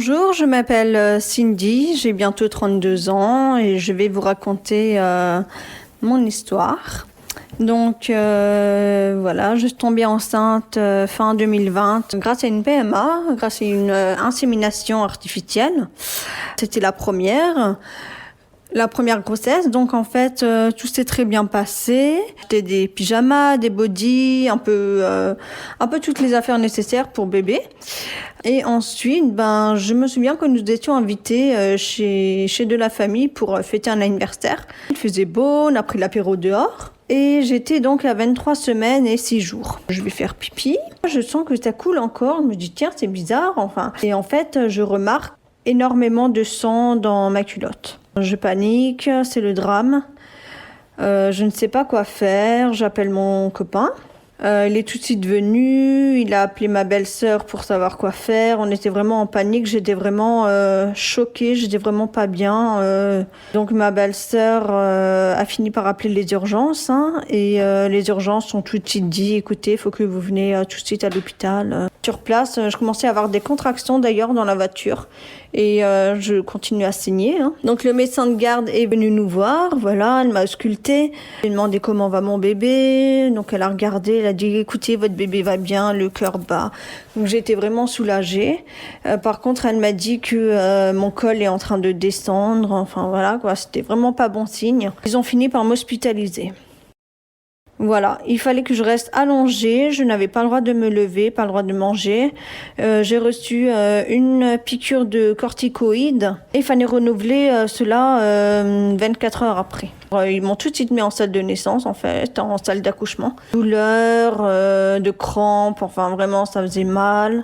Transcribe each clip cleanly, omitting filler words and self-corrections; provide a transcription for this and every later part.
Bonjour, je m'appelle Cindy, j'ai bientôt 32 ans et je vais vous raconter mon histoire. Donc voilà, je suis tombée enceinte fin 2020 grâce à une PMA, grâce à une insémination artificielle. C'était la première grossesse, donc en fait tout s'est très bien passé. C'était des pyjamas, des bodys, un peu toutes les affaires nécessaires pour bébé. Et ensuite, je me souviens que nous étions invités chez de la famille pour fêter un anniversaire. Il faisait beau, on a pris l'apéro dehors. Et j'étais donc à 23 semaines et 6 jours. Je vais faire pipi. Je sens que ça coule encore. Je me dis, tiens, c'est bizarre. Et en fait, je remarque énormément de sang dans ma culotte. Je panique, c'est le drame. Je ne sais pas quoi faire. J'appelle mon copain. Il est tout de suite venu, il a appelé ma belle-sœur pour savoir quoi faire. On était vraiment en panique, j'étais vraiment choquée, j'étais vraiment pas bien. Donc ma belle-sœur a fini par appeler les urgences et les urgences ont tout de suite dit, écoutez, il faut que vous venez tout de suite à l'hôpital. Sur place, je commençais à avoir des contractions d'ailleurs dans la voiture et je continue à saigner. Donc le médecin de garde est venu nous voir, voilà, elle m'a auscultée. J'ai demandé comment va mon bébé, donc elle a regardé, elle a dit écoutez, votre bébé va bien, le cœur bat. Donc j'étais vraiment soulagée. Par contre, elle m'a dit que mon col est en train de descendre, enfin voilà quoi, c'était vraiment pas bon signe. Ils ont fini par m'hospitaliser. Voilà, il fallait que je reste allongée, je n'avais pas le droit de me lever, pas le droit de manger. J'ai reçu une piqûre de corticoïdes et il fallait renouveler cela 24 heures après. Ils m'ont tout de suite mis en salle de naissance, en fait, en salle d'accouchement. Douleur, de crampes, enfin vraiment ça faisait mal.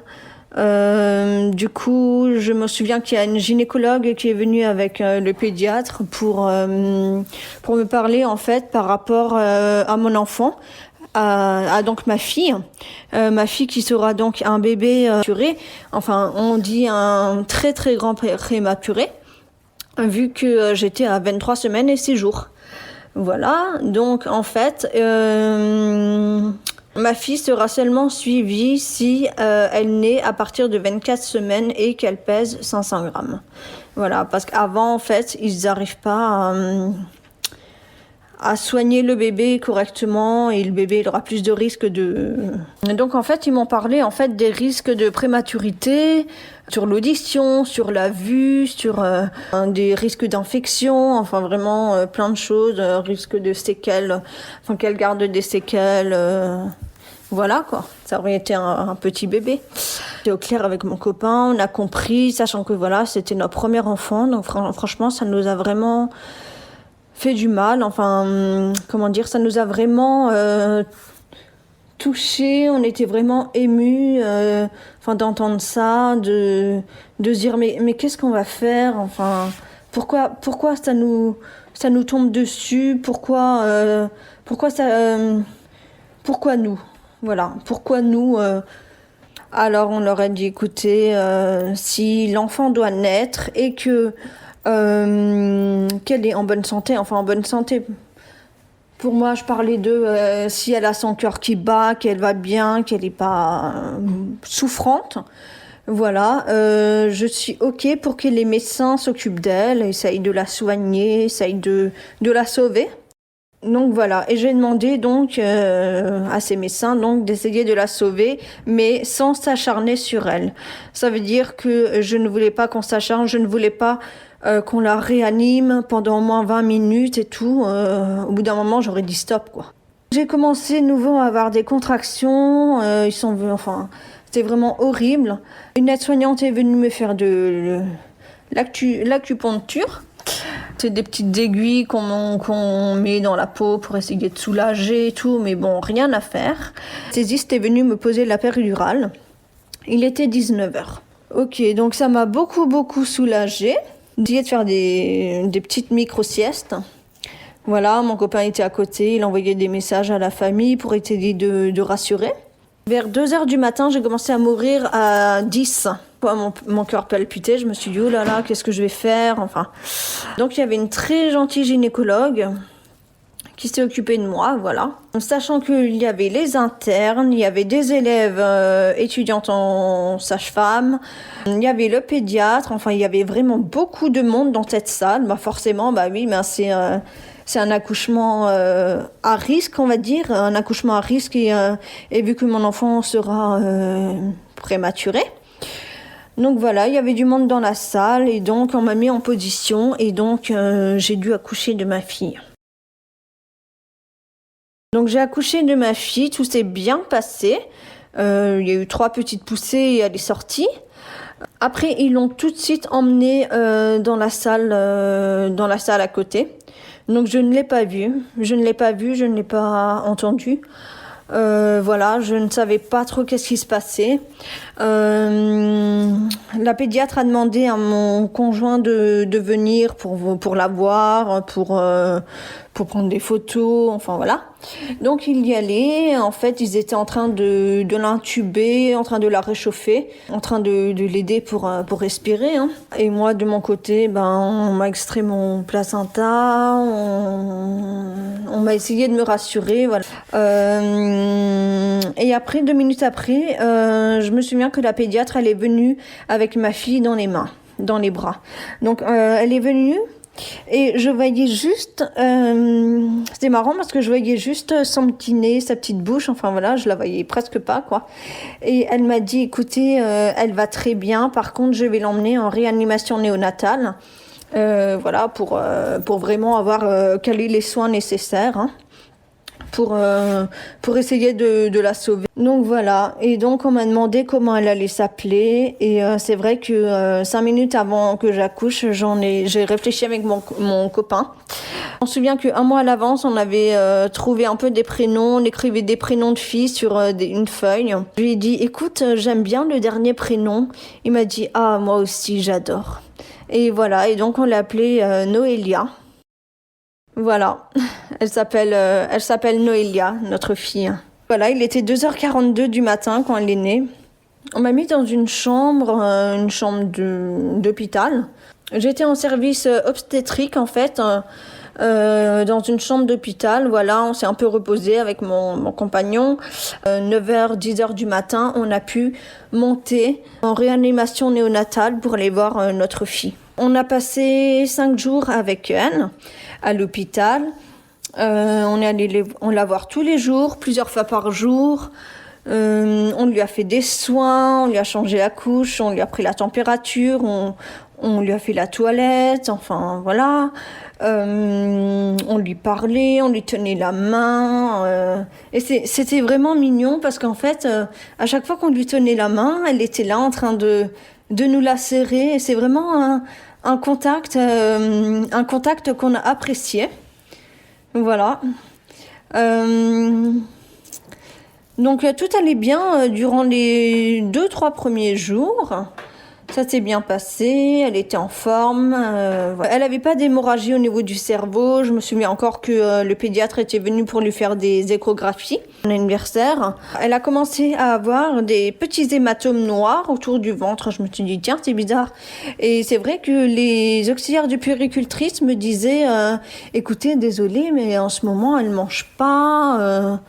Du coup, je me souviens qu'il y a une gynécologue qui est venue avec le pédiatre pour me parler en fait par rapport à mon enfant, à donc ma fille qui sera donc un bébé prématuré. Enfin, on dit un très très grand prématuré, vu que j'étais à 23 semaines et 6 jours. Voilà, donc en fait. Ma fille sera seulement suivie si elle naît à partir de 24 semaines et qu'elle pèse 500 grammes. Voilà, parce qu'avant, en fait, ils n'arrivent pas à soigner le bébé correctement et le bébé il aura plus de risques de... Donc, en fait, ils m'ont parlé en fait, des risques de prématurité, sur l'audition, sur la vue, sur des risques d'infection, enfin vraiment plein de choses, risques de séquelles, enfin qu'elle garde des séquelles... Voilà quoi, ça aurait été un petit bébé. J'étais au clair avec mon copain, on a compris, sachant que voilà, c'était notre premier enfant, donc franchement, ça nous a vraiment fait du mal. Enfin, comment dire, ça nous a vraiment touchés, on était vraiment émus, d'entendre ça, de se dire mais qu'est-ce qu'on va faire, enfin, pourquoi ça nous tombe dessus, pourquoi nous? Voilà, pourquoi nous Alors on leur a dit, écoutez, si l'enfant doit naître et que qu'elle est en bonne santé, pour moi je parlais de si elle a son cœur qui bat, qu'elle va bien, qu'elle n'est pas souffrante, voilà, je suis ok pour que les médecins s'occupent d'elle, essayent de la soigner, essayent de la sauver. Donc voilà, et j'ai demandé donc à ces médecins donc d'essayer de la sauver, mais sans s'acharner sur elle. Ça veut dire que je ne voulais pas qu'on s'acharne, je ne voulais pas qu'on la réanime pendant au moins 20 minutes et tout. Au bout d'un moment, j'aurais dit stop quoi. J'ai commencé de nouveau à avoir des contractions, c'était vraiment horrible. Une aide-soignante est venue me faire de l'acupuncture. C'est des petites aiguilles qu'on met dans la peau pour essayer de soulager et tout, mais bon, rien à faire. L'anesthésiste est venu me poser la péridurale. Il était 19h. Ok, donc ça m'a beaucoup soulagée. J'ai essayé de faire des petites micro-siestes. Voilà, mon copain était à côté, il envoyait des messages à la famille pour essayer de rassurer. Vers 2h du matin, j'ai commencé à mourir à 10. Mon cœur palpitait, je me suis dit, oh là là, qu'est-ce que je vais faire, enfin. Donc il y avait une très gentille gynécologue qui s'est occupé de moi, voilà. Sachant qu'il y avait les internes, il y avait des élèves étudiantes en sage-femme, il y avait le pédiatre, enfin il y avait vraiment beaucoup de monde dans cette salle. Bah forcément, bah oui, mais c'est un accouchement à risque, on va dire, un accouchement à risque et vu que mon enfant sera prématuré. Donc voilà, il y avait du monde dans la salle et donc on m'a mis en position et donc j'ai dû accoucher de ma fille. Donc j'ai accouché de ma fille, tout s'est bien passé. Il y a eu 3 petites poussées et elle est sortie. Après, ils l'ont tout de suite emmenée dans la salle à côté. Donc je ne l'ai pas vue, je ne l'ai pas entendue. Voilà, je ne savais pas trop qu'est-ce qui se passait. La pédiatre a demandé à mon conjoint de venir pour la voir, pour prendre des photos, enfin voilà. Donc il y allait, en fait ils étaient en train de l'intuber, en train de la réchauffer, en train de l'aider pour respirer. Hein. Et moi de mon côté, on m'a extrait mon placenta, on m'a essayé de me rassurer, voilà. Et après, 2 minutes après, je me souviens que la pédiatre, elle est venue avec ma fille dans les bras. Donc elle est venue. Et je voyais juste, c'était marrant parce que je voyais juste son petit nez, sa petite bouche, enfin voilà, je la voyais presque pas, quoi. Et elle m'a dit, écoutez, elle va très bien, par contre, je vais l'emmener en réanimation néonatale, voilà, pour vraiment avoir calé les soins nécessaires, hein, pour essayer de la sauver. Donc voilà, et donc on m'a demandé comment elle allait s'appeler et c'est vrai que 5 minutes avant que j'accouche, j'ai réfléchi avec mon copain. On se souvient qu'un mois à l'avance, on avait trouvé un peu des prénoms, on écrivait des prénoms de filles sur une feuille. Je lui ai dit, écoute, j'aime bien le dernier prénom. Il m'a dit, ah moi aussi j'adore. Et voilà, et donc on l'a appelée Noélia. Voilà, elle s'appelle Noélia, notre fille. Voilà, il était 2h42 du matin quand elle est née. On m'a mis dans une chambre d'hôpital. J'étais en service obstétrique en fait, dans une chambre d'hôpital. Voilà, on s'est un peu reposé avec mon compagnon. 9h, 10h du matin, on a pu monter en réanimation néonatale pour aller voir notre fille. On a passé 5 jours avec elle à l'hôpital. On est allé la voir tous les jours, plusieurs fois par jour. On lui a fait des soins, on lui a changé la couche, on lui a pris la température, on lui a fait la toilette, enfin voilà. On lui parlait, on lui tenait la main. Et c'était vraiment mignon parce qu'en fait, à chaque fois qu'on lui tenait la main, elle était là en train de nous la serrer. Et c'est vraiment un contact qu'on a apprécié. Voilà. Donc tout allait bien durant les 2-3 premiers jours. Ça s'est bien passé, elle était en forme. Voilà. Elle n'avait pas d'hémorragie au niveau du cerveau. Je me souviens encore que le pédiatre était venu pour lui faire des échographies à l'anniversaire. Elle a commencé à avoir des petits hématomes noirs autour du ventre. Je me suis dit, tiens, c'est bizarre. Et c'est vrai que les auxiliaires de puéricultrice me disaient, écoutez, désolée, mais en ce moment, elle ne mange pas.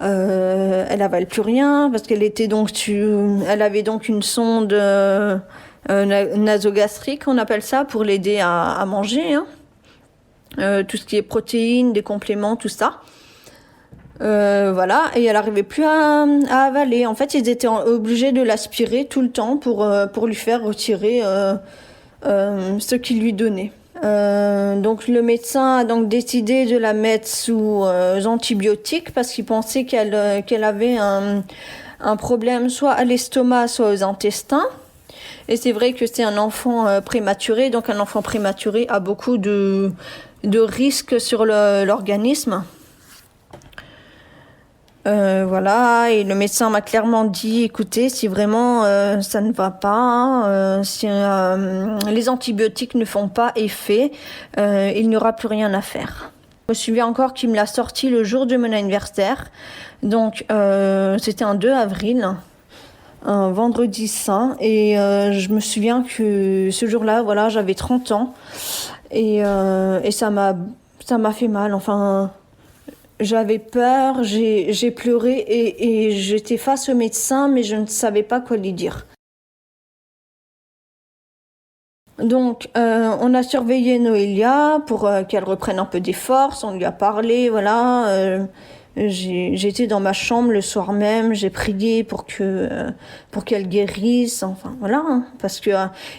Elle avale plus rien parce qu'elle elle avait donc une sonde nasogastrique, on appelle ça, pour l'aider à manger, hein. Tout ce qui est protéines, des compléments, tout ça. Voilà, et elle n'arrivait plus à avaler. En fait, ils étaient obligés de l'aspirer tout le temps pour lui faire retirer ce qu'ils lui donnaient. Donc le médecin a donc décidé de la mettre sous antibiotiques parce qu'il pensait qu'elle avait un problème soit à l'estomac, soit aux intestins. Et c'est vrai que c'est un enfant prématuré, donc un enfant prématuré a beaucoup de risques sur l'organisme. Voilà, et le médecin m'a clairement dit, écoutez, si vraiment ça ne va pas, si les antibiotiques ne font pas effet, il n'y aura plus rien à faire. Je me souviens encore qu'il me l'a sorti le jour de mon anniversaire, donc c'était un 2 avril, un vendredi saint, et je me souviens que ce jour-là, voilà, j'avais 30 ans, et ça m'a fait mal, enfin... J'avais peur, j'ai pleuré et j'étais face au médecin, mais je ne savais pas quoi lui dire. Donc, on a surveillé Noélia pour qu'elle reprenne un peu des forces. On lui a parlé, voilà. J'étais dans ma chambre le soir même. J'ai prié pour qu'elle guérisse. Enfin, voilà. Hein, parce que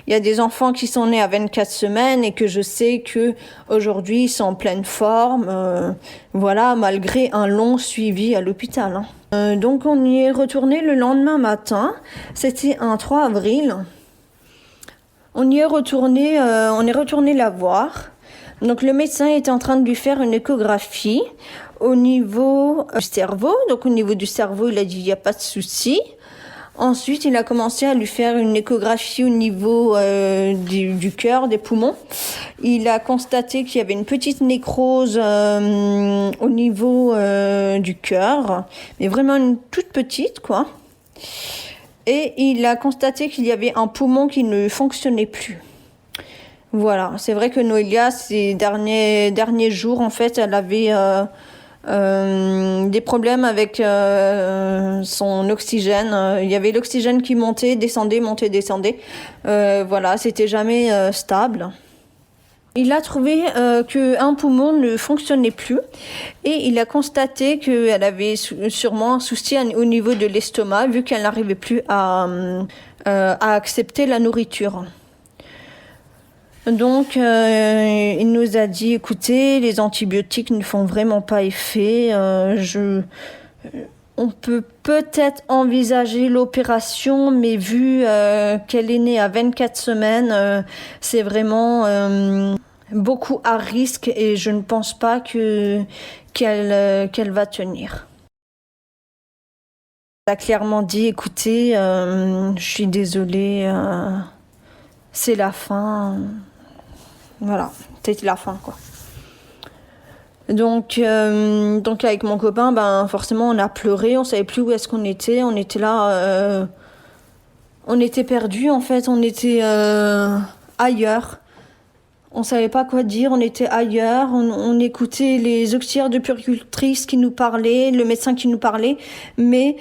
il y a des enfants qui sont nés à 24 semaines et que je sais que aujourd'hui ils sont en pleine forme. Voilà, malgré un long suivi à l'hôpital. Hein. Donc, on y est retourné le lendemain matin. C'était un 3 avril. On est retourné la voir. Donc le médecin était en train de lui faire une échographie au niveau du cerveau. Donc au niveau du cerveau, il a dit il n'y a pas de souci. Ensuite, il a commencé à lui faire une échographie au niveau du cœur, des poumons. Il a constaté qu'il y avait une petite nécrose au niveau du cœur, mais vraiment une toute petite, quoi. Et il a constaté qu'il y avait un poumon qui ne fonctionnait plus. Voilà, c'est vrai que Noélia, ces derniers jours, en fait, elle avait des problèmes avec son oxygène. Il y avait l'oxygène qui montait, descendait, montait, descendait. Voilà, c'était jamais stable. Il a trouvé qu'un poumon ne fonctionnait plus et il a constaté qu'elle avait sûrement un souci au niveau de l'estomac vu qu'elle n'arrivait plus à accepter la nourriture. Donc, il nous a dit, écoutez, les antibiotiques ne font vraiment pas effet. On peut peut-être envisager l'opération, mais vu qu'elle est née à 24 semaines, c'est vraiment beaucoup à risque et je ne pense pas qu'elle va tenir. Elle a clairement dit, écoutez, je suis désolée, c'est la fin. Voilà, c'était la fin, quoi. Donc avec mon copain, ben forcément on a pleuré, on savait plus où est-ce qu'on était, on était là, on était perdus en fait, on était ailleurs, on savait pas quoi dire, on était ailleurs, on écoutait les auxiliaires de puéricultrice qui nous parlaient, le médecin qui nous parlait, mais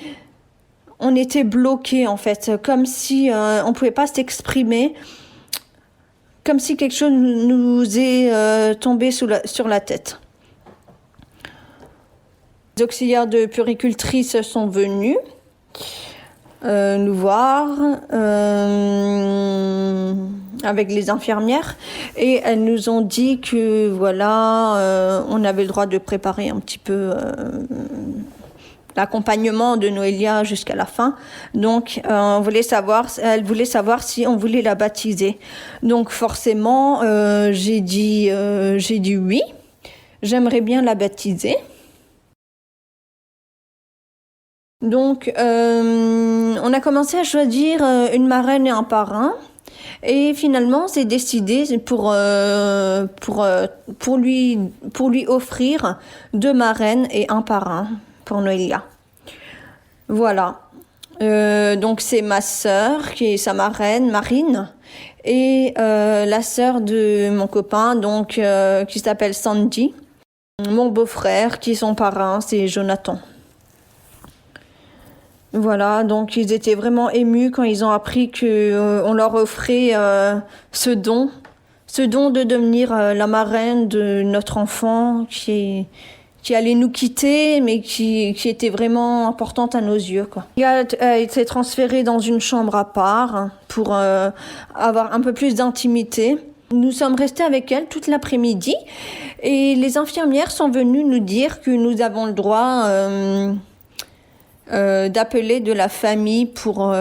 on était bloqués en fait, comme si on pouvait pas s'exprimer, comme si quelque chose nous est tombé sur la tête. Les auxiliaires de puéricultrice sont venus nous voir avec les infirmières et elles nous ont dit que voilà, on avait le droit de préparer un petit peu l'accompagnement de Noélia jusqu'à la fin. Donc, elle voulait savoir si on voulait la baptiser. Donc, forcément, j'ai dit oui. J'aimerais bien la baptiser. Donc, on a commencé à choisir une marraine et un parrain. Et finalement, c'est décidé pour lui offrir 2 marraines et un parrain pour Noélia. Voilà. Donc, c'est ma sœur qui est sa marraine, Marine, et la sœur de mon copain, donc qui s'appelle Sandy. Mon beau-frère, qui est son parrain, c'est Jonathan. Voilà, donc ils étaient vraiment émus quand ils ont appris qu'on leur offrait ce don de devenir la marraine de notre enfant qui allait nous quitter, mais qui était vraiment importante à nos yeux, quoi. Il a été transféré dans une chambre à part pour avoir un peu plus d'intimité. Nous sommes restés avec elle toute l'après-midi et les infirmières sont venues nous dire que nous avons le droit d'appeler de la famille pour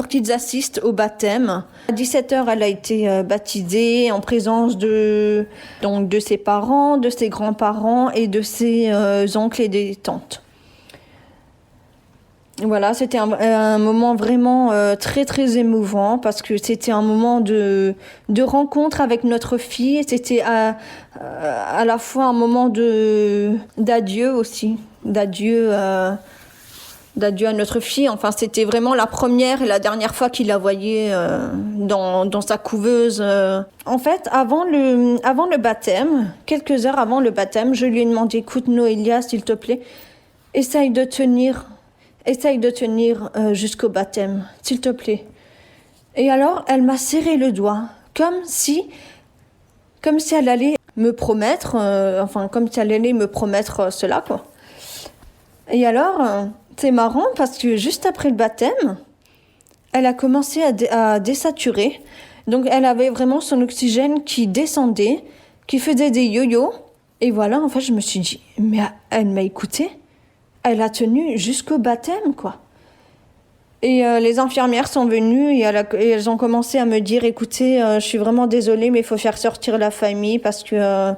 qu'ils assistent au baptême. À 17h, elle a été baptisée en présence de ses parents, de ses grands-parents et de ses oncles et des tantes. Voilà, c'était un moment vraiment très très émouvant parce que c'était un moment de rencontre avec notre fille. C'était à la fois un moment d'adieu aussi, d'adieu d'adieu à notre fille. Enfin, c'était vraiment la première et la dernière fois qu'il la voyait dans sa couveuse. En fait, avant le baptême, quelques heures avant le baptême, je lui ai demandé, écoute Noélia, s'il te plaît, essaye de tenir jusqu'au baptême, s'il te plaît. Et alors, elle m'a serré le doigt, comme si elle allait me promettre, cela, quoi. Et alors, c'est marrant parce que juste après le baptême, elle a commencé à désaturer. Donc, elle avait vraiment son oxygène qui descendait, qui faisait des yo-yo. Et voilà, en fait, je me suis dit, mais elle m'a écoutée. Elle a tenu jusqu'au baptême, quoi. Et les infirmières sont venues et elles ont commencé à me dire, écoutez, je suis vraiment désolée, mais il faut faire sortir la famille parce que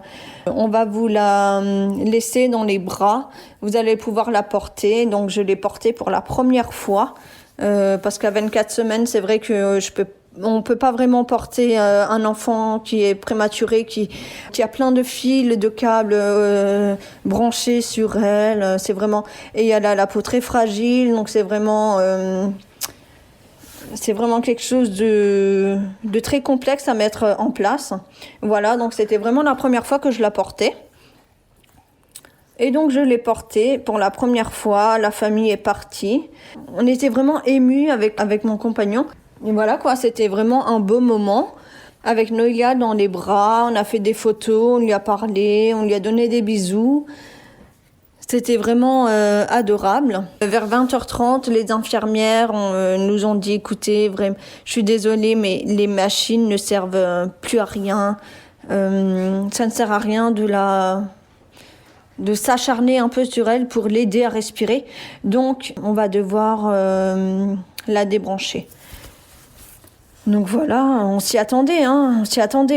on va vous la laisser dans les bras. Vous allez pouvoir la porter. Donc je l'ai portée pour la première fois parce qu'à 24 semaines, c'est vrai que on peut pas vraiment porter un enfant qui est prématuré, qui a plein de fils, de câbles branchés sur elle. C'est vraiment, et elle a la peau très fragile, donc c'est vraiment quelque chose de très complexe à mettre en place. Voilà, donc c'était vraiment la première fois que je la portais. Et donc je l'ai portée pour la première fois, la famille est partie. On était vraiment émus avec mon compagnon. Et voilà quoi, c'était vraiment un beau moment. Avec Noélia dans les bras, on a fait des photos, on lui a parlé, on lui a donné des bisous. C'était vraiment adorable. Vers 20h30, les infirmières nous ont dit, écoutez, vraiment, je suis désolée, mais les machines ne servent plus à rien. Ça ne sert à rien de s'acharner un peu sur elle pour l'aider à respirer. Donc, on va devoir la débrancher. Donc voilà, on s'y attendait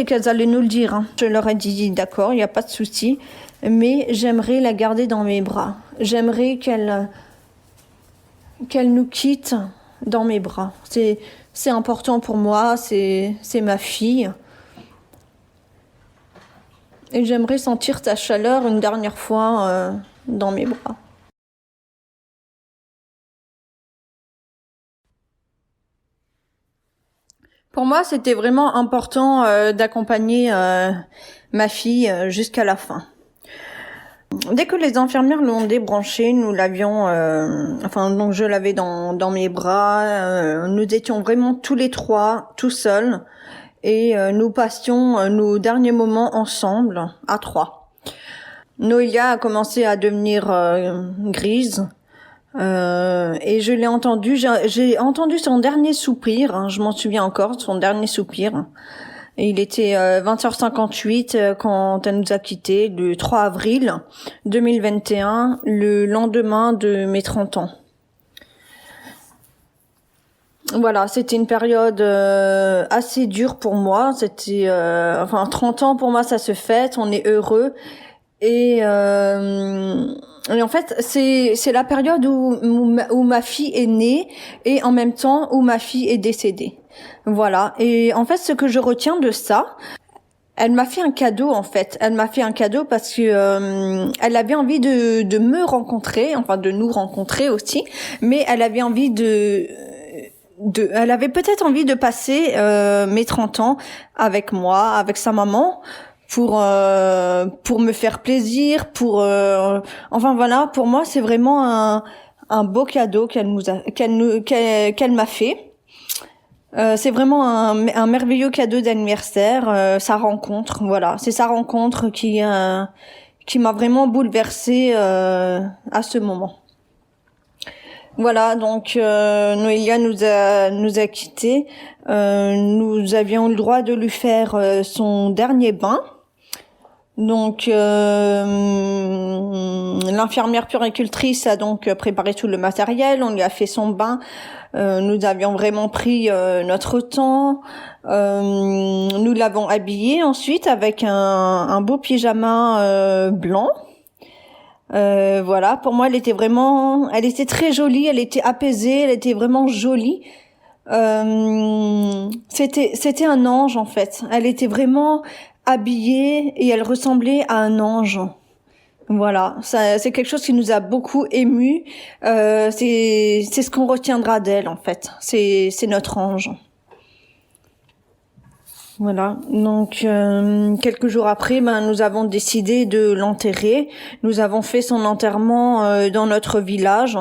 qu'elles allaient nous le dire. Hein. Je leur ai dit, d'accord, il n'y a pas de souci, mais j'aimerais la garder dans mes bras. J'aimerais qu'elle nous quitte dans mes bras. C'est important pour moi, c'est ma fille. Et j'aimerais sentir ta chaleur une dernière fois dans mes bras. Pour moi, c'était vraiment important d'accompagner ma fille jusqu'à la fin. Dès que les infirmières l'ont débranchée, nous l'avions, donc je l'avais dans mes bras. Nous étions vraiment tous les trois, tout seuls, et nous passions nos derniers moments ensemble, à trois. Noélia a commencé à devenir grise. Et je l'ai entendu, j'ai entendu son dernier soupir, hein, je m'en souviens encore, son dernier soupir. Et il était 20h58 quand elle nous a quittés, le 3 avril 2021, le lendemain de mes 30 ans. Voilà, c'était une période assez dure pour moi. C'était 30 ans pour moi, ça se fête, on est heureux. Et en fait, c'est la période où ma fille est née et en même temps où ma fille est décédée. Voilà. Et en fait, ce que je retiens de ça, elle m'a fait un cadeau en fait. Elle m'a fait un cadeau parce que elle avait envie de me rencontrer, enfin de nous rencontrer aussi, mais elle avait envie elle avait peut-être envie de passer mes 30 ans avec moi, avec sa maman. Pour me faire plaisir, pour moi c'est vraiment un beau cadeau qu'elle m'a fait. C'est vraiment un merveilleux cadeau d'anniversaire, sa rencontre, voilà, c'est sa rencontre qui m'a vraiment bouleversée à ce moment. Voilà, donc Noélia nous a quittés. Nous avions le droit de lui faire son dernier bain. Donc l'infirmière puéricultrice a donc préparé tout le matériel, on lui a fait son bain. Nous avions vraiment pris notre temps. Nous l'avons habillée ensuite avec un beau pyjama blanc. Voilà, pour moi elle était très jolie, elle était apaisée, elle était vraiment jolie. C'était un ange en fait. Elle était vraiment habillée et elle ressemblait à un ange. Voilà, ça, c'est quelque chose qui nous a beaucoup émus. C'est ce qu'on retiendra d'elle en fait. C'est notre ange. Voilà. Donc quelques jours après, nous avons décidé de l'enterrer. Nous avons fait son enterrement dans notre village,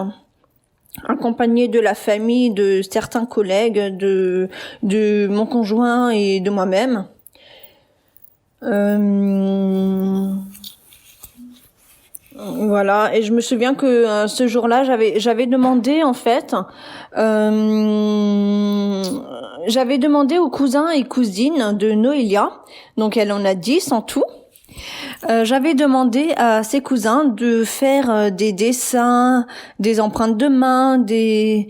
accompagné de la famille, de certains collègues, de mon conjoint et de moi-même. Voilà, et je me souviens que ce jour-là, j'avais demandé en fait, j'avais demandé aux cousins et cousines de Noélia, donc elle en a 10 en tout. J'avais demandé à ses cousins de faire des dessins, des empreintes de main, des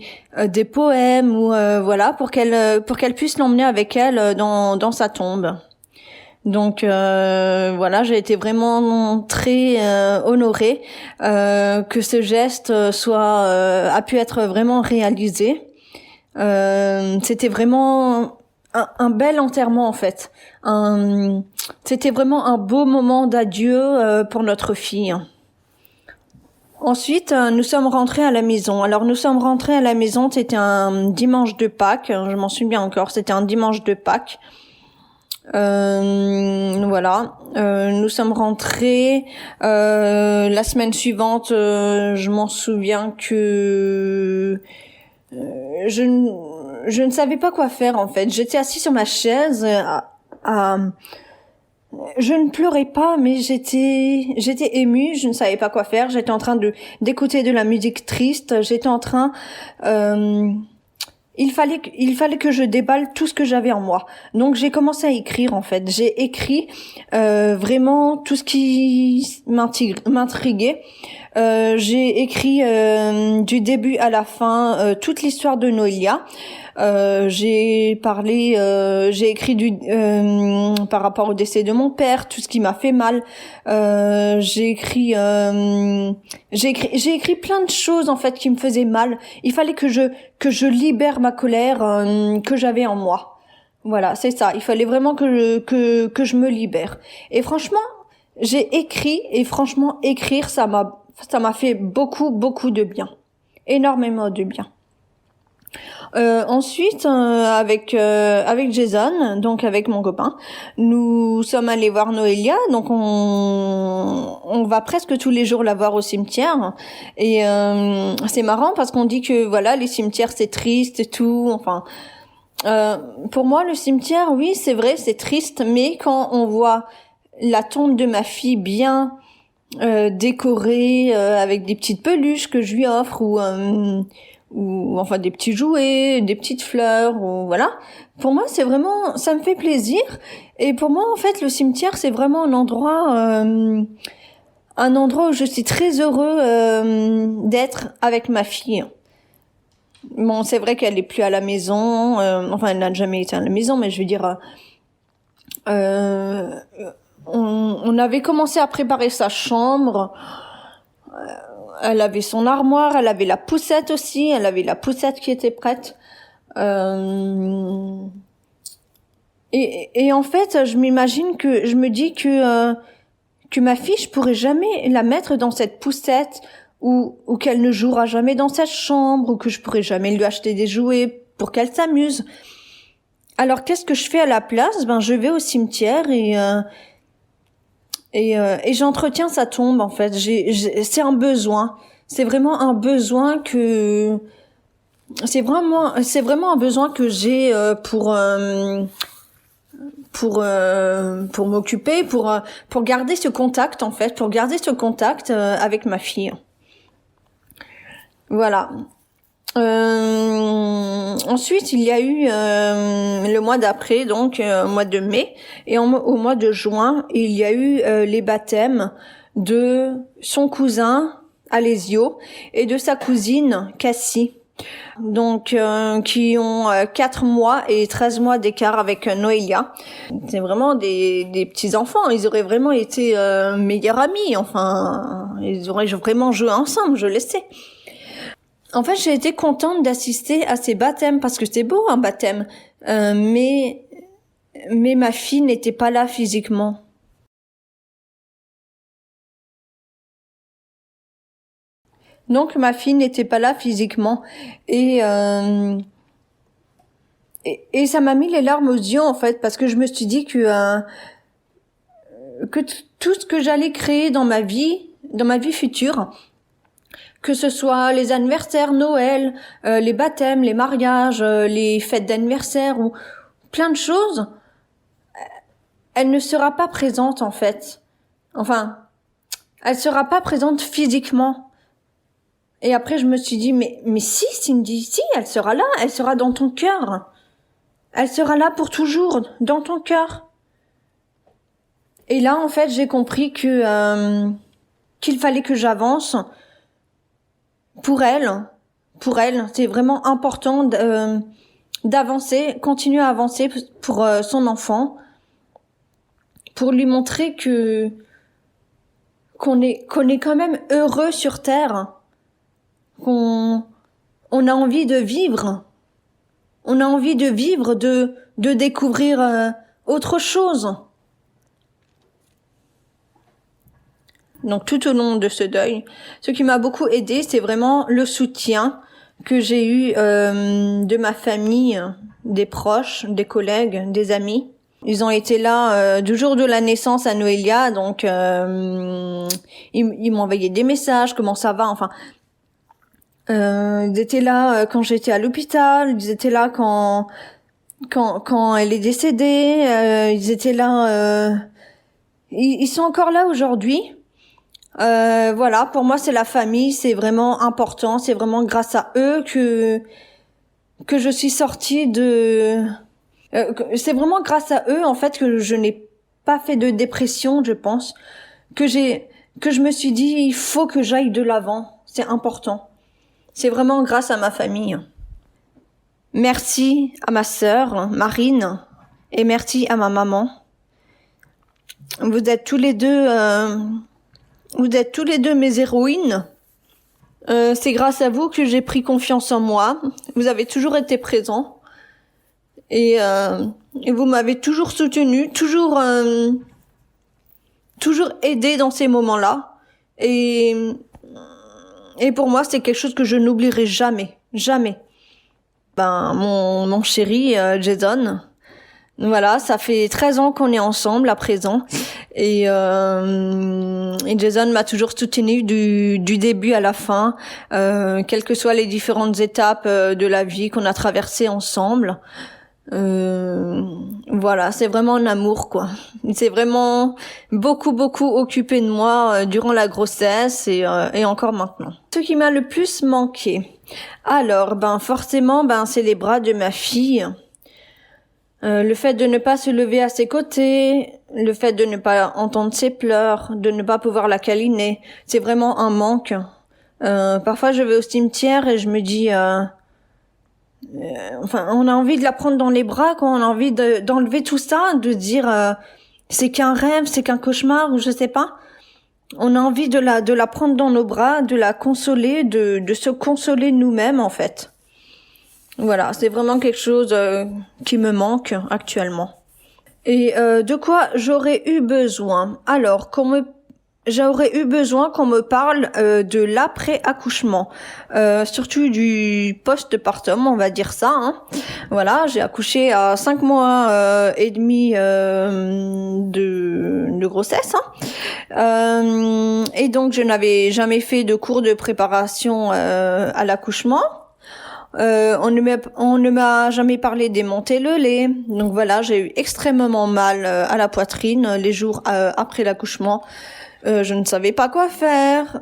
poèmes ou voilà pour qu'elle puisse l'emmener avec elle dans sa tombe. Donc voilà, j'ai été vraiment très honorée que ce geste a pu être vraiment réalisé. C'était vraiment un bel enterrement en fait. C'était vraiment un beau moment d'adieu pour notre fille. Ensuite, nous sommes rentrés à la maison. Alors, nous sommes rentrés à la maison, c'était un dimanche de Pâques, je m'en souviens encore, c'était un dimanche de Pâques. Voilà, nous sommes rentrés la semaine suivante. Je m'en souviens que je ne savais pas quoi faire en fait. J'étais assise sur ma chaise. Je ne pleurais pas, mais j'étais émue. Je ne savais pas quoi faire. J'étais en train d'écouter de la musique triste. J'étais en train il fallait que je déballe tout ce que j'avais en moi. Donc j'ai commencé à écrire en fait. J'ai écrit vraiment tout ce qui m'intriguait. J'ai écrit du début à la fin toute l'histoire de Noélia. J'ai écrit par rapport au décès de mon père, tout ce qui m'a fait mal. J'ai écrit plein de choses en fait qui me faisaient mal. Il fallait que je libère ma colère que j'avais en moi. Voilà, c'est ça. Il fallait vraiment que je me libère. Et franchement, j'ai écrit et franchement écrire ça m'a fait beaucoup de bien. Énormément de bien. Ensuite, avec Jason, donc avec mon copain, nous sommes allés voir Noélia. Donc on va presque tous les jours la voir au cimetière. Et c'est marrant parce qu'on dit que voilà, les cimetières c'est triste et tout. Enfin, pour moi le cimetière, oui c'est vrai, c'est triste, mais quand on voit la tombe de ma fille bien décorée avec des petites peluches que je lui offre ou enfin des petits jouets, des petites fleurs, ou voilà. Pour moi, c'est vraiment, ça me fait plaisir. Et pour moi, en fait, le cimetière, c'est vraiment un endroit où je suis très heureux d'être avec ma fille. Bon, c'est vrai qu'elle est plus à la maison, enfin, elle n'a jamais été à la maison, mais je veux dire, on avait commencé à préparer sa chambre. Elle avait son armoire, elle avait la poussette aussi, elle avait la poussette qui était prête. Et en fait, je me dis que ma fille, je pourrais jamais la mettre dans cette poussette ou qu'elle ne jouera jamais dans cette chambre ou que je pourrais jamais lui acheter des jouets pour qu'elle s'amuse. Alors qu'est-ce que je fais à la place? Je vais au cimetière et j'entretiens sa tombe en fait. C'est un besoin. C'est vraiment un besoin que c'est vraiment un besoin que j'ai pour m'occuper, pour garder ce contact en fait, pour garder ce contact avec ma fille. Voilà. Ensuite, il y a eu le mois d'après, donc au mois de mai, et au mois de juin, il y a eu les baptêmes de son cousin Alessio et de sa cousine Cassie. Donc qui ont 4 mois et 13 mois d'écart avec Noélia. C'est vraiment des petits enfants, ils auraient vraiment été meilleurs amis, enfin ils auraient vraiment joué ensemble, je le sais. En fait, j'ai été contente d'assister à ces baptêmes parce que c'est beau un baptême, mais ma fille n'était pas là physiquement. Donc ma fille n'était pas là physiquement et ça m'a mis les larmes aux yeux en fait parce que je me suis dit que tout ce que j'allais créer dans ma vie future, que ce soit les anniversaires, Noël, les baptêmes, les mariages, les fêtes d'anniversaire ou plein de choses, elle ne sera pas présente en fait. Enfin, elle sera pas présente physiquement. Et après je me suis dit mais si Cindy, si elle sera là, elle sera dans ton cœur. Elle sera là pour toujours dans ton cœur. Et là en fait, j'ai compris que qu'il fallait que j'avance pour elle. Pour elle, c'est vraiment important d'avancer, continuer à avancer pour son enfant, pour lui montrer qu'on est quand même heureux sur terre, qu'on a envie de vivre. On a envie de vivre, de découvrir autre chose. Donc tout au long de ce deuil, ce qui m'a beaucoup aidé, c'est vraiment le soutien que j'ai eu de ma famille, des proches, des collègues, des amis. Ils ont été là du jour de la naissance à Noélia, donc ils m'ont envoyé des messages, comment ça va, enfin. Ils étaient là quand j'étais à l'hôpital, ils étaient là quand elle est décédée, ils étaient là, ils sont encore là aujourd'hui. Voilà, pour moi c'est la famille, c'est vraiment important, c'est vraiment grâce à eux que je suis sortie de c'est vraiment grâce à eux en fait que je n'ai pas fait de dépression, je pense, que je me suis dit il faut que j'aille de l'avant, c'est important. C'est vraiment grâce à ma famille. Merci à ma sœur Marine et merci à ma maman. Vous êtes tous les deux mes héroïnes. C'est grâce à vous que j'ai pris confiance en moi. Vous avez toujours été présents et vous m'avez toujours soutenue, toujours aidé dans ces moments-là. Et pour moi, c'est quelque chose que je n'oublierai jamais, jamais. Mon chéri Jason, voilà, ça fait 13 ans qu'on est ensemble à présent. Et Jason m'a toujours soutenu du début à la fin, quelles que soient les différentes étapes de la vie qu'on a traversées ensemble. Voilà, c'est vraiment un amour, quoi. Il s'est vraiment beaucoup occupé de moi durant la grossesse et encore maintenant. Ce qui m'a le plus manqué, alors, forcément, c'est les bras de ma fille. Le fait de ne pas se lever à ses côtés, le fait de ne pas entendre ses pleurs, de ne pas pouvoir la câliner, c'est vraiment un manque. Parfois, je vais au cimetière et je me dis... on a envie de la prendre dans les bras, quoi. On a envie d'enlever tout ça, de dire c'est qu'un rêve, c'est qu'un cauchemar, ou je sais pas. On a envie de la prendre dans nos bras, de la consoler, de se consoler nous-mêmes, en fait. Voilà, c'est vraiment quelque chose qui me manque actuellement. Et de quoi j'aurais eu besoin? Alors, j'aurais eu besoin qu'on me parle de l'après-accouchement, surtout du post-partum, on va dire ça. Hein. Voilà, j'ai accouché à 5 mois et demi de grossesse. Hein. Et donc, je n'avais jamais fait de cours de préparation à l'accouchement. On ne m'a jamais parlé des montées le lait. Donc voilà, j'ai eu extrêmement mal à la poitrine les jours après l'accouchement. Je ne savais pas quoi faire.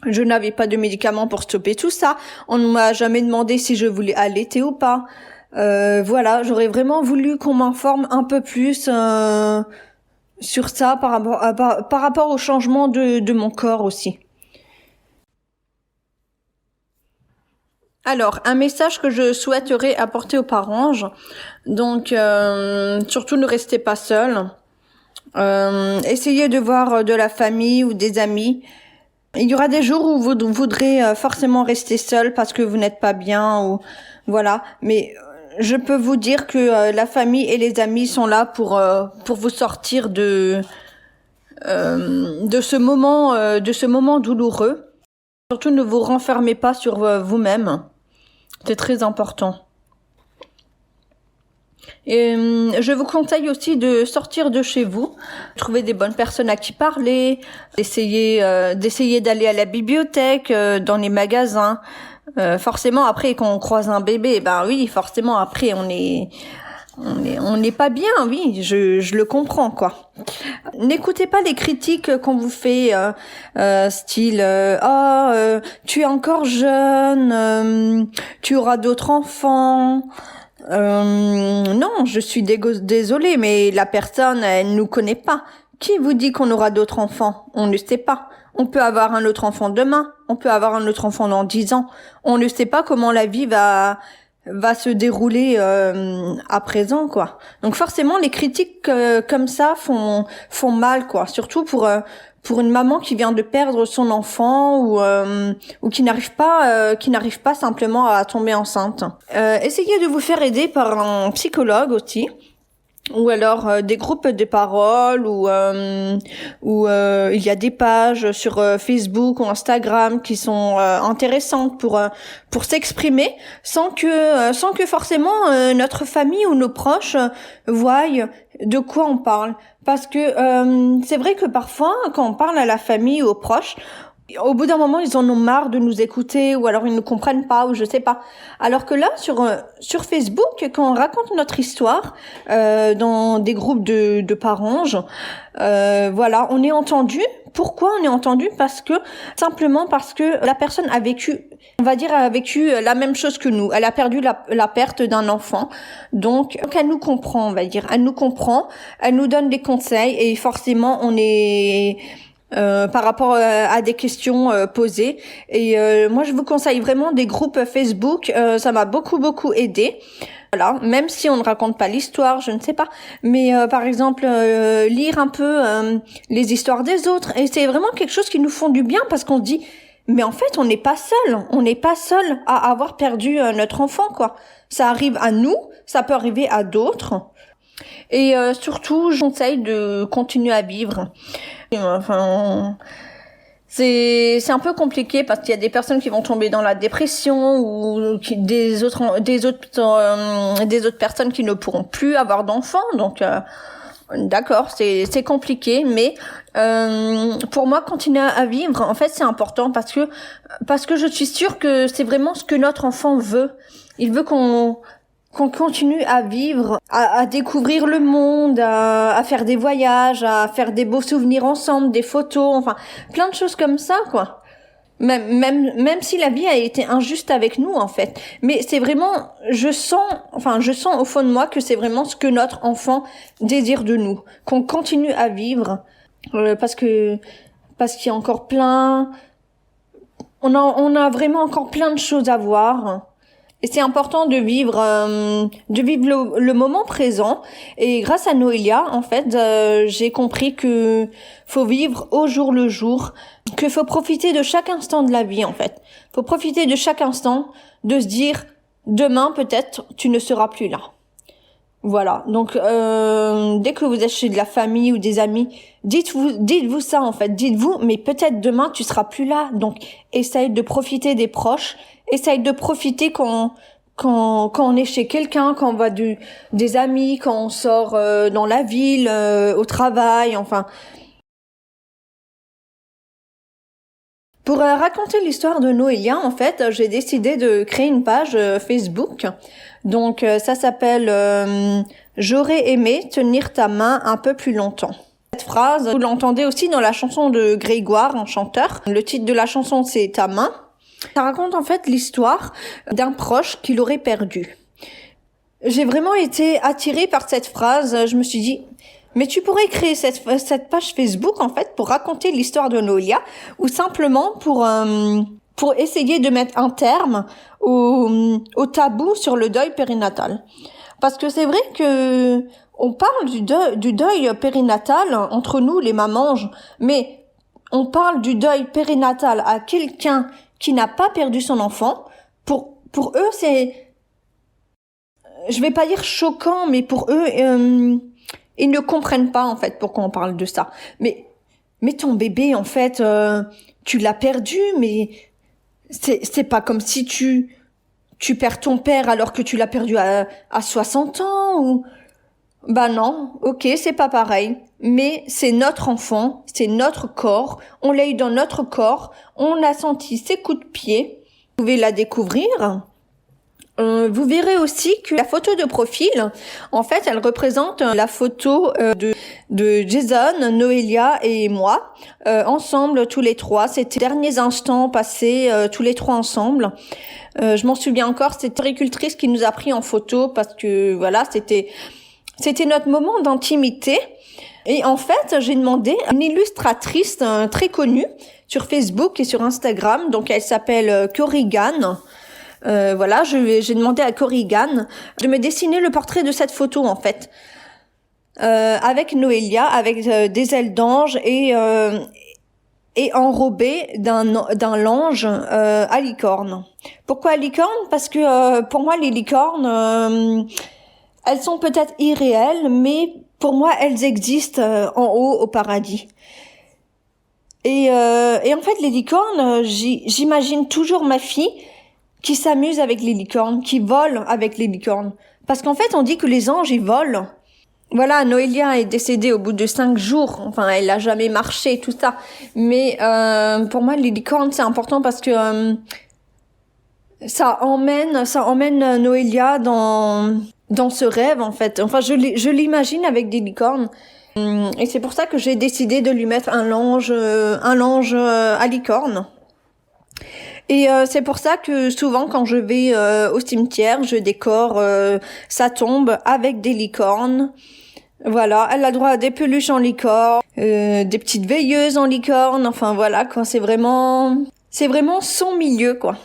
Je n'avais pas de médicaments pour stopper tout ça. On ne m'a jamais demandé si je voulais allaiter ou pas. Voilà, j'aurais vraiment voulu qu'on m'informe un peu plus sur ça par rapport au changement de mon corps aussi. Alors, un message que je souhaiterais apporter aux parents. Donc, surtout ne restez pas seuls. Essayez de voir de la famille ou des amis. Il y aura des jours où vous voudrez forcément rester seul parce que vous n'êtes pas bien ou voilà. Mais je peux vous dire que la famille et les amis sont là pour vous sortir de de ce moment douloureux. Surtout, ne vous renfermez pas sur vous-même. C'est très important. Et je vous conseille aussi de sortir de chez vous, trouver des bonnes personnes à qui parler, d'essayer d'aller à la bibliothèque, dans les magasins. Forcément, après, quand on croise un bébé, ben oui, forcément, après, on n'est pas bien, oui, je le comprends, quoi. N'écoutez pas les critiques qu'on vous fait, style tu es encore jeune, tu auras d'autres enfants. Non, je suis désolée, mais la personne, elle nous connaît pas. Qui vous dit qu'on aura d'autres enfants? On ne sait pas. On peut avoir un autre enfant demain, on peut avoir un autre enfant dans 10 ans. On ne sait pas comment la vie va se dérouler à présent, quoi. Donc forcément, les critiques comme ça font mal, quoi. Surtout pour une maman qui vient de perdre son enfant ou qui n'arrive pas simplement à tomber enceinte. Essayez de vous faire aider par un psychologue aussi. Ou alors des groupes de parole où il y a des pages sur Facebook ou Instagram qui sont intéressantes pour s'exprimer sans que forcément notre famille ou nos proches voient de quoi on parle, parce que c'est vrai que parfois quand on parle à la famille ou aux proches, au bout d'un moment, ils en ont marre de nous écouter, ou alors ils ne comprennent pas, ou je sais pas. Alors que là, sur Facebook, quand on raconte notre histoire dans des groupes de parents, voilà, on est entendu. Pourquoi on est entendu? Simplement parce que la personne a vécu, on va dire, a vécu la même chose que nous. Elle a perdu la perte d'un enfant, donc elle nous comprend, on va dire. Elle nous comprend, elle nous donne des conseils, et forcément, on est par rapport à des questions posées. Et moi, je vous conseille vraiment des groupes Facebook. Ça m'a beaucoup aidé. Voilà, même si on ne raconte pas l'histoire, je ne sais pas. Mais par exemple, lire un peu les histoires des autres. Et c'est vraiment quelque chose qui nous font du bien, parce qu'on se dit, mais en fait, on n'est pas seul. On n'est pas seul à avoir perdu notre enfant, quoi. Ça arrive à nous, ça peut arriver à d'autres. Et surtout, je conseille de continuer à vivre. Enfin, c'est un peu compliqué parce qu'il y a des personnes qui vont tomber dans la dépression ou des autres personnes qui ne pourront plus avoir d'enfants. Donc d'accord, c'est compliqué, mais pour moi, continuer à vivre, en fait, c'est important parce que je suis sûre que c'est vraiment ce que notre enfant veut. Il veut qu'on continue à vivre, à découvrir le monde, à faire des voyages, à faire des beaux souvenirs ensemble, des photos, enfin, plein de choses comme ça, quoi. Même si la vie a été injuste avec nous, en fait. Mais c'est vraiment, je sens au fond de moi que c'est vraiment ce que notre enfant désire de nous. Qu'on continue à vivre, parce qu'il y a encore on a vraiment encore plein de choses à voir. Et c'est important de vivre le moment présent. Et grâce à Noélia, en fait, j'ai compris que faut vivre au jour le jour, que faut profiter de chaque instant de la vie, en fait. Faut profiter de chaque instant, de se dire, demain, peut-être, tu ne seras plus là. Voilà. Donc, dès que vous êtes chez de la famille ou des amis, dites-vous ça, en fait. Dites-vous, mais peut-être demain, tu seras plus là. Donc, essaye de profiter des proches. Essaye de profiter quand on est chez quelqu'un, quand on va des amis, quand on sort dans la ville, au travail, enfin. Pour raconter l'histoire de Noélia, en fait, j'ai décidé de créer une page Facebook. Donc, ça s'appelle J'aurais aimé tenir ta main un peu plus longtemps. Cette phrase, vous l'entendez aussi dans la chanson de Grégoire, un chanteur. Le titre de la chanson, c'est Ta main. Ça raconte en fait l'histoire d'un proche qu'il aurait perdu. J'ai vraiment été attirée par cette phrase. Je me suis dit, mais tu pourrais créer cette page Facebook en fait pour raconter l'histoire de Noélia, ou simplement pour essayer de mettre un terme au tabou sur le deuil périnatal. Parce que c'est vrai que on parle du deuil périnatal entre nous les mamans, mais on parle du deuil périnatal à quelqu'un qui n'a pas perdu son enfant. Pour eux, c'est, je vais pas dire choquant, mais pour eux, ils ne comprennent pas, en fait, pourquoi on parle de ça. Mais mais ton bébé, en fait, tu l'as perdu, mais c'est pas comme si tu perds ton père alors que tu l'as perdu à 60 ans ou... Bah non, ok, c'est pas pareil. Mais c'est notre enfant, c'est notre corps, on l'a eu dans notre corps, on a senti ses coups de pied. Vous pouvez la découvrir. Vous verrez aussi que la photo de profil, en fait, elle représente la photo de Jason, Noélia et moi, ensemble tous les trois. C'était les derniers instants passés tous les trois ensemble. Je m'en souviens encore, c'était l'agricultrice qui nous a pris en photo parce que voilà, c'était notre moment d'intimité. Et en fait, j'ai demandé à une illustratrice très connue sur Facebook et sur Instagram, donc elle s'appelle Corrigan. Voilà, j'ai demandé à Corrigan de me dessiner le portrait de cette photo en fait, avec Noélia, avec des ailes d'ange et enrobée d'un linge à licorne. Pourquoi à licorne? Parce que pour moi les licornes, elles sont peut-être irréelles, mais pour moi elles existent en haut au paradis. Et en fait les licornes, j'imagine toujours ma fille qui s'amuse avec les licornes, qui vole avec les licornes. Parce qu'en fait, on dit que les anges, ils volent. Voilà, Noélia est décédée au bout de 5 jours. Enfin, elle a jamais marché, tout ça. Mais pour moi, les licornes, c'est important parce que ça emmène Noélia dans ce rêve, en fait. Enfin, je l'imagine avec des licornes. Et c'est pour ça que j'ai décidé de lui mettre un linge à licorne. Et c'est pour ça que souvent quand je vais au cimetière, je décore sa tombe avec des licornes. Voilà, elle a droit à des peluches en licorne, des petites veilleuses en licorne. Enfin voilà, quoi, c'est vraiment son milieu, quoi.